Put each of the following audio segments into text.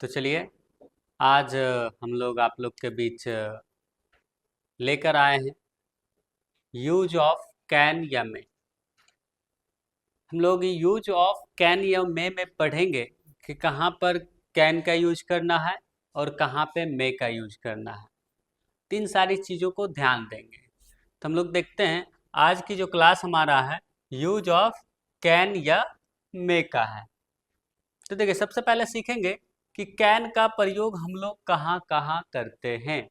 तो चलिए आज हम लोग आप लोग के बीच लेकर आए हैं यूज ऑफ कैन या मे। हम लोग यूज ऑफ कैन या मे में पढ़ेंगे कि कहाँ पर कैन का यूज करना है और कहाँ पे मे का यूज करना है। तीन सारी चीज़ों को ध्यान देंगे। तो हम लोग देखते हैं आज की जो क्लास हमारा है यूज ऑफ कैन या मे का है। तो देखिए सबसे पहले सीखेंगे कि कैन का प्रयोग हम लोग कहाँ कहाँ करते हैं।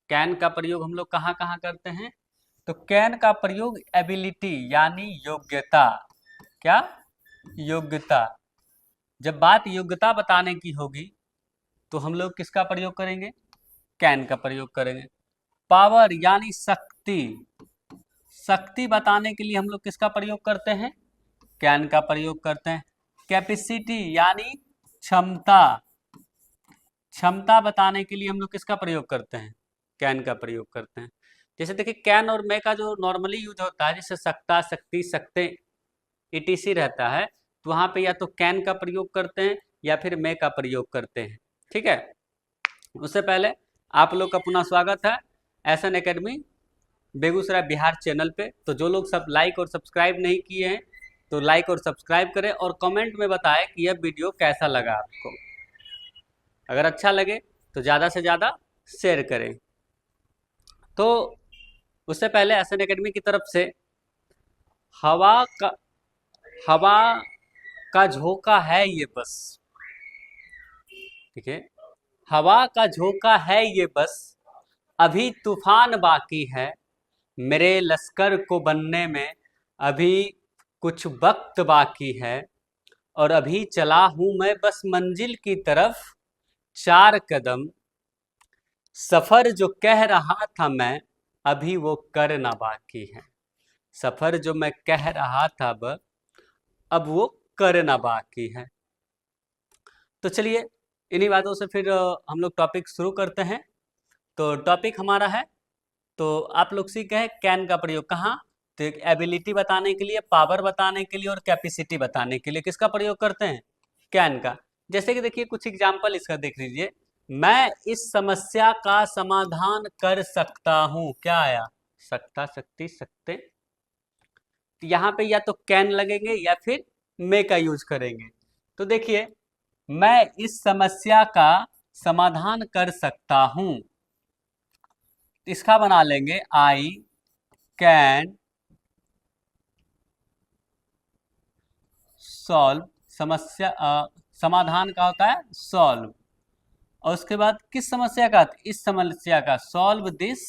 कैन का प्रयोग हम लोग कहाँ कहाँ करते हैं? तो कैन का प्रयोग एबिलिटी यानी योग्यता, क्या योग्यता, जब बात योग्यता बताने की होगी तो हम लोग किसका प्रयोग करेंगे? कैन का प्रयोग करेंगे। पावर यानी शक्ति, शक्ति बताने के लिए हम लोग किसका प्रयोग करते हैं? कैन का प्रयोग करते हैं। कैपेसिटी यानी क्षमता, क्षमता बताने के लिए हम लोग किसका प्रयोग करते हैं? कैन का प्रयोग करते हैं। जैसे देखिए कैन और मे का जो नॉर्मली यूज होता है, जैसे सकता, शक्ति, सकते ईटीसी रहता है, तो वहाँ पे या तो कैन का प्रयोग करते हैं या फिर मे का प्रयोग करते हैं। ठीक है, उससे पहले आप लोग का पुनः स्वागत है SN academy Begusarai Bihar channel पे। तो जो लोग सब लाइक और सब्सक्राइब नहीं किए हैं तो लाइक और सब्सक्राइब करें और कमेंट में बताएं कि यह वीडियो कैसा लगा आपको। अगर अच्छा लगे तो ज़्यादा से ज़्यादा शेयर करें। तो उससे पहले एसएन एकेडमी की तरफ से हवा का हवा का झोंका है ये बस, ठीक है, हवा का झोंका है ये बस, अभी तूफान बाकी है, मेरे लश्कर को बनने में अभी कुछ वक्त बाकी है, और अभी चला हूं मैं बस मंजिल की तरफ 4 कदम, सफर जो कह रहा था मैं अभी वो करना बाकी है, सफर जो मैं कह रहा था अब वो करना बाकी है। तो चलिए इन्हीं बातों से फिर हम लोग टॉपिक शुरू करते हैं। तो टॉपिक हमारा है, तो आप लोग सीख गए कैन का प्रयोग कहाँ? तो एबिलिटी बताने के लिए, पावर बताने के लिए और कैपेसिटी बताने के लिए किसका प्रयोग करते हैं? कैन का। जैसे कि देखिए कुछ एग्जाम्पल इसका देख लीजिए। मैं इस समस्या का समाधान कर सकता हूँ, क्या आया? सकता, शक्ति, सकते। तो यहाँ पे या तो कैन लगेंगे या फिर मे का यूज करेंगे। तो देखिए मैं इस समस्या का समाधान कर सकता हूं, इसका बना लेंगे आई कैन सॉल्व, समस्या समाधान का होता है सॉल्व, और उसके बाद किस समस्या का? इस समस्या का, सॉल्व दिस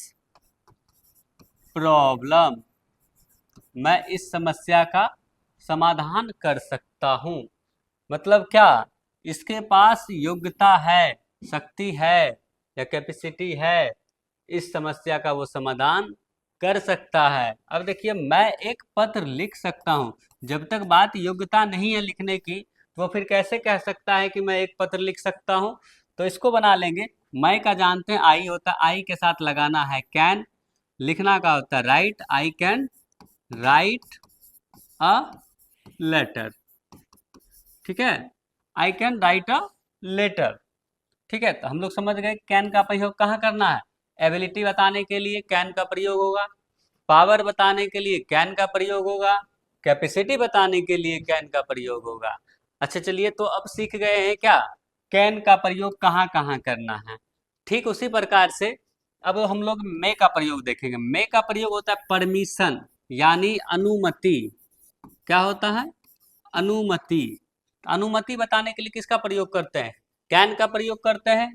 प्रॉब्लम, मैं इस समस्या का समाधान कर सकता हूं। मतलब क्या? इसके पास योग्यता है, शक्ति है या कैपेसिटी है, इस समस्या का वो समाधान कर सकता है। अब देखिए मैं एक पत्र लिख सकता हूं, जब तक बात योग्यता नहीं है लिखने की तो फिर कैसे कह सकता है कि मैं एक पत्र लिख सकता हूं? तो इसको बना लेंगे, मैं का जानते हैं आई होता है, आई के साथ लगाना है कैन, लिखना का होता है write, I can write a letter, ठीक है, I can write a letter. ठीक है, तो हम लोग समझ गए कैन का प्रयोग कहाँ करना है। एबिलिटी बताने के लिए कैन का प्रयोग होगा, पावर बताने के लिए कैन का प्रयोग होगा, कैपेसिटी बताने के लिए कैन का प्रयोग होगा। अच्छा चलिए, तो अब सीख गए हैं क्या कैन का प्रयोग कहाँ कहाँ करना है। ठीक उसी प्रकार से अब हम लोग मे का प्रयोग देखेंगे। मे का प्रयोग होता है परमिशन यानी अनुमति, क्या होता है? अनुमति। अनुमति बताने के लिए किसका प्रयोग करते हैं? कैन का प्रयोग करते हैं।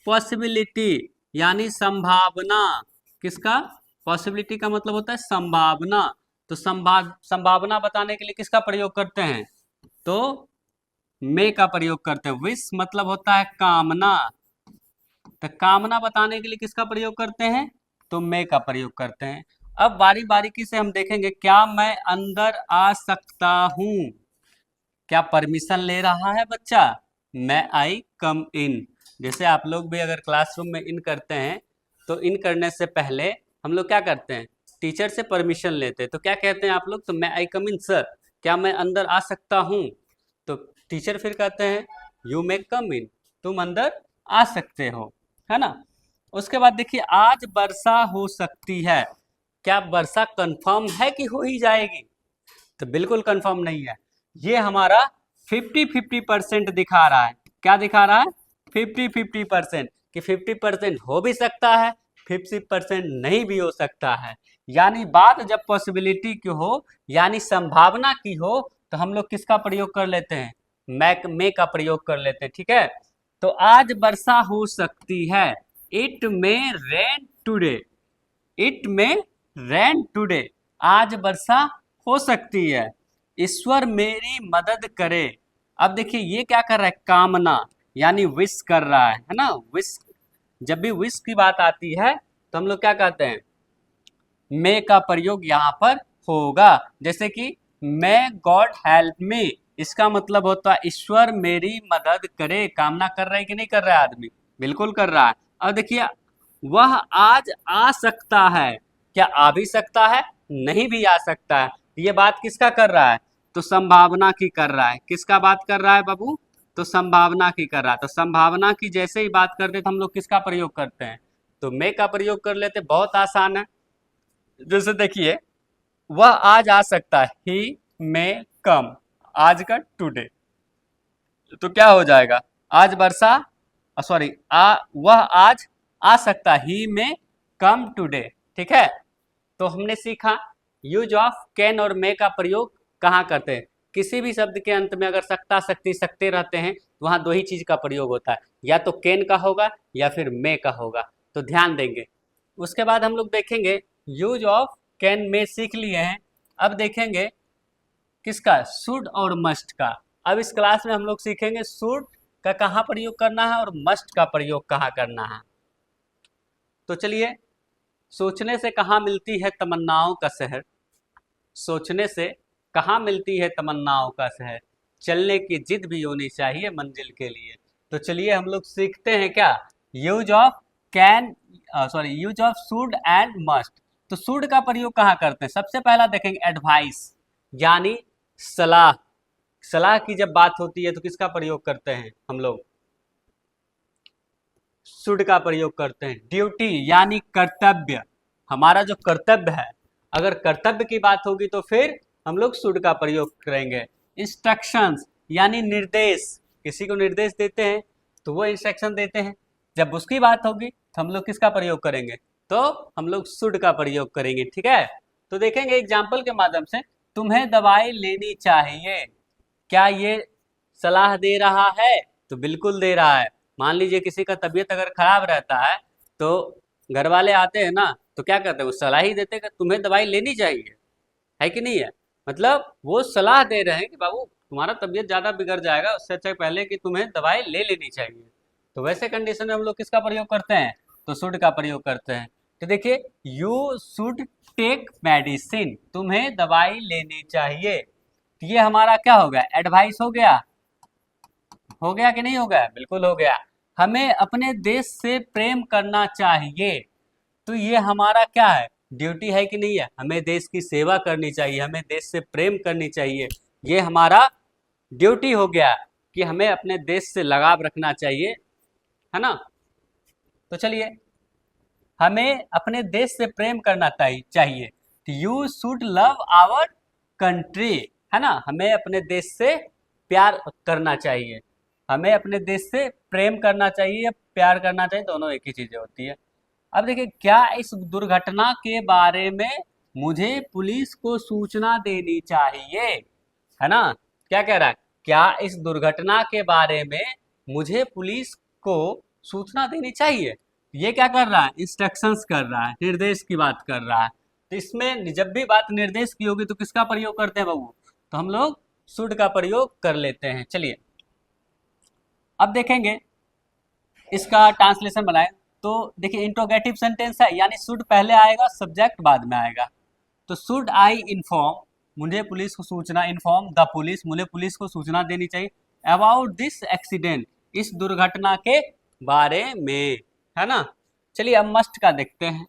पॉसिबिलिटी यानी संभावना, किसका? पॉसिबिलिटी का मतलब होता है संभावना, तो संभावना बताने के लिए किसका प्रयोग करते हैं? तो मे का प्रयोग करते हैं। विश मतलब होता है कामना, तो कामना बताने के लिए किसका प्रयोग करते हैं? तो मे का प्रयोग करते हैं। अब बारी बारीकी से हम देखेंगे, क्या मैं अंदर आ सकता हूं? क्या परमिशन ले रहा है बच्चा? मैं आई कम इन। जैसे आप लोग भी अगर क्लासरूम में इन करते हैं तो इन करने से पहले हम लोग क्या करते हैं? टीचर से परमिशन लेते हैं। तो क्या कहते हैं आप लोग? तो मैं आई कम इन सर, क्या मैं अंदर आ सकता हूँ? तो टीचर फिर कहते हैं यू मे कम इन, तुम अंदर आ सकते हो, है ना। उसके बाद देखिए, आज वर्षा हो सकती है। क्या वर्षा कंफर्म है कि हो ही जाएगी? तो बिल्कुल कंफर्म नहीं है। ये हमारा 50-50% दिखा रहा है। क्या दिखा रहा है? 50-50%, कि 50% हो भी सकता है, 50% नहीं भी हो सकता है। यानी बात जब पॉसिबिलिटी की हो, यानी संभावना की हो, तो हम लोग किसका प्रयोग कर लेते हैं? मे का प्रयोग कर लेते हैं, ठीक है। तो आज वर्षा हो सकती है, it may rain today, it में रेन टुडे, आज वर्षा हो सकती है। ईश्वर मेरी मदद करे। अब देखिए ये क्या कर रहा है? कामना, यानी विश कर रहा है ना। विश, जब भी विश की बात आती है तो हम लोग क्या कहते हैं? मे का प्रयोग यहाँ पर होगा। जैसे कि मे गॉड हेल्प मी, इसका मतलब होता है ईश्वर मेरी मदद करे। कामना कर रहा है कि नहीं कर रहा है आदमी? बिल्कुल कर रहा है। अब देखिए, वह आज आ सकता है। क्या आ भी सकता है, नहीं भी आ सकता है। ये बात किसका कर रहा है? तो संभावना की कर रहा है। किसका बात कर रहा है बाबू? तो संभावना की कर रहा है। तो संभावना की जैसे ही बात करते तो हम लोग किसका प्रयोग करते हैं? तो मे का प्रयोग कर लेते। बहुत आसान है। जैसे देखिए, वह आज आ सकता है, ही मे कम, आज का टुडे, तो क्या हो जाएगा? आज वर्षा, सॉरी, वह आज आ सकता, ही में कम टुडे, ठीक है। तो हमने सीखा यूज ऑफ कैन और मे का प्रयोग कहाँ करते हैं? किसी भी शब्द के अंत में अगर सकता, शक्ति, सकते रहते हैं तो वहाँ दो ही चीज का प्रयोग होता है, या तो कैन का होगा या फिर मे का होगा। तो ध्यान देंगे। उसके बाद हम लोग देखेंगे यूज ऑफ कैन में सीख लिए हैं। अब देखेंगे किसका? शुड और मस्ट का। अब इस क्लास में हम लोग सीखेंगे शुड का कहाँ प्रयोग करना है और मस्ट का प्रयोग कहाँ करना है। तो चलिए, सोचने से कहाँ मिलती है तमन्नाओं का शहर, सोचने से कहाँ मिलती है तमन्नाओं का शहर, चलने की जिद भी होनी चाहिए मंजिल के लिए। तो चलिए हम लोग सीखते हैं क्या? Use of can, sorry, use of should and must. तो शुड का प्रयोग कहाँ करते हैं? सबसे पहला देखेंगे एडवाइस, यानी सलाह। सलाह की जब बात होती है तो किसका प्रयोग करते हैं हम लोग? शुड का प्रयोग करते हैं। ड्यूटी यानी कर्तव्य, हमारा जो कर्तव्य है, अगर कर्तव्य की बात होगी तो फिर हम लोग शुड का प्रयोग करेंगे। इंस्ट्रक्शंस यानी निर्देश, किसी को निर्देश देते हैं तो वो इंस्ट्रक्शन देते हैं, जब उसकी बात होगी तो हम लोग किसका प्रयोग करेंगे? तो हम लोग शुड का प्रयोग करेंगे, ठीक है। तो देखेंगे एग्जाम्पल के माध्यम से, तुम्हें दवाई लेनी चाहिए, क्या ये सलाह दे रहा है? तो बिल्कुल दे रहा है। मान लीजिए किसी का तबीयत अगर खराब रहता है तो घर वाले आते हैं ना, तो क्या कहते हैं? वो सलाह ही देते हैं कि तुम्हें दवाई लेनी चाहिए, है कि नहीं है। मतलब वो सलाह दे रहे हैं कि बाबू तुम्हारा तबीयत ज़्यादा बिगड़ जाएगा, उससे अच्छा पहले कि तुम्हें दवाई ले लेनी चाहिए। तो वैसे कंडीशन में हम लोग किसका प्रयोग करते हैं? तो शुड का प्रयोग करते हैं। तो देखिए, यू शुड टेक मेडिसिन, तुम्हें दवाई लेनी चाहिए। तो ये हमारा क्या हो गया? एडवाइस हो गया। हो गया कि नहीं हो गया? बिल्कुल हो गया। हमें अपने देश से प्रेम करना चाहिए, तो ये हमारा क्या है? ड्यूटी है कि नहीं है? हमें देश की सेवा करनी चाहिए, हमें देश से प्रेम करनी चाहिए, ये हमारा ड्यूटी हो गया कि हमें अपने देश से लगाव रखना चाहिए, है ना। तो चलिए, हमें अपने देश से प्रेम करना चाहिए। You should love our country, है ना। हमें अपने देश से प्यार करना चाहिए, हमें अपने देश से प्रेम करना चाहिए या प्यार करना चाहिए, दोनों एक ही चीजें होती है। अब देखिए, क्या इस दुर्घटना के बारे में मुझे पुलिस को सूचना देनी चाहिए, है ना। क्या कह रहा है? क्या इस दुर्घटना के बारे में मुझे पुलिस को सूचना देनी चाहिए? ये क्या कर रहा है? इंस्ट्रक्शंस कर रहा है, निर्देश की बात कर रहा है। तो इसमें जब भी बात निर्देश की होगी तो किसका प्रयोग करते हैं बाबू? तो हम लोग शुड का प्रयोग कर लेते हैं। चलिए, अब देखेंगे इसका ट्रांसलेशन बनाए। तो देखिए, इंट्रोगेटिव सेंटेंस है, यानी शुड पहले आएगा, सब्जेक्ट बाद में आएगा। तो शुड आई इन्फॉर्म, मुझे पुलिस को सूचना, इन्फॉर्म द पुलिस, मुझे पुलिस को सूचना देनी चाहिए, अबाउट दिस एक्सीडेंट, इस दुर्घटना के बारे में, है ना। चलिए अब मस्ट का देखते हैं।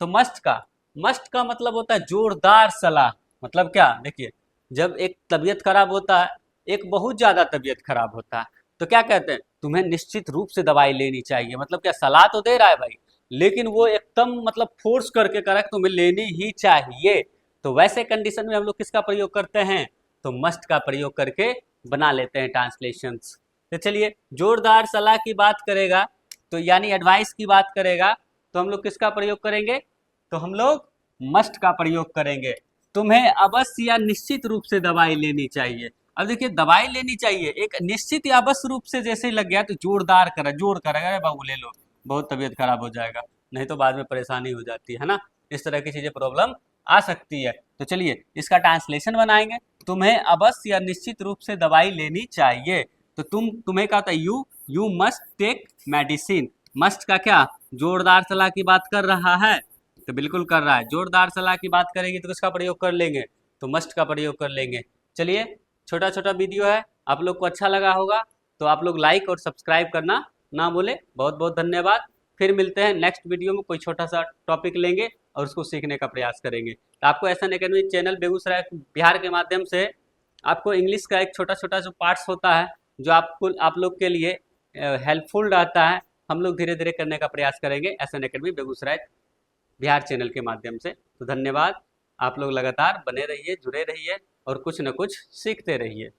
तो मस्ट का मतलब होता है जोरदार सलाह। मतलब क्या? देखिए, जब एक तबीयत खराब होता है, एक बहुत ज्यादा तबीयत खराब होता है, तो क्या कहते हैं, तुम्हें निश्चित रूप से दवाई लेनी चाहिए। मतलब क्या, सलाह तो दे रहा है भाई, लेकिन वो एकदम मतलब फोर्स करके करा कि तुम्हें लेनी ही चाहिए। तो वैसे कंडीशन में हम लोग किसका प्रयोग करते हैं, तो मस्ट का प्रयोग करके बना लेते हैं ट्रांसलेशंस। तो चलिए, जोरदार सलाह की बात करेगा तो यानी एडवाइस की बात करेगा तो हम लोग किसका प्रयोग करेंगे, तो हम लोग मस्ट का प्रयोग करेंगे। तुम्हें अवश्य या निश्चित रूप से दवाई लेनी चाहिए। अब देखिए, दवाई लेनी चाहिए, एक निश्चित या अवश्य रूप से जैसे ही लग गया तो जोरदार करा, जोर करेगा, अरे बाबू ले लो, बहुत तबीयत खराब हो जाएगा, नहीं तो बाद में परेशानी हो जाती है ना। इस तरह की चीजें प्रॉब्लम आ सकती है। तो चलिए इसका ट्रांसलेशन बनाएंगे। तुम्हें अवश्य या निश्चित रूप से दवाई लेनी चाहिए। तो तुम्हें क्या होता है, you must take medicine. Must का क्या, जोरदार सलाह की बात कर रहा है, तो बिल्कुल कर रहा है। जोरदार सलाह की बात करेंगे तो किसका प्रयोग कर लेंगे, तो मस्ट का प्रयोग कर लेंगे। चलिए, छोटा छोटा वीडियो है, आप लोग को अच्छा लगा होगा तो आप लोग लाइक और सब्सक्राइब करना ना भूलें। बहुत बहुत धन्यवाद। फिर मिलते हैं नेक्स्ट वीडियो में, कोई छोटा सा टॉपिक लेंगे और उसको सीखने का प्रयास करेंगे। तो आपको SN academy channel Begusarai Bihar के माध्यम से आपको इंग्लिश का एक छोटा छोटा जो पार्ट्स होता है, जो आप लोग के लिए हेल्पफुल रहता है, हम लोग धीरे धीरे करने का प्रयास करेंगे SN academy Begusarai Bihar channel के माध्यम से। तो धन्यवाद। आप लोग लगातार बने रहिए, जुड़े रहिए और कुछ न कुछ सीखते रहिए।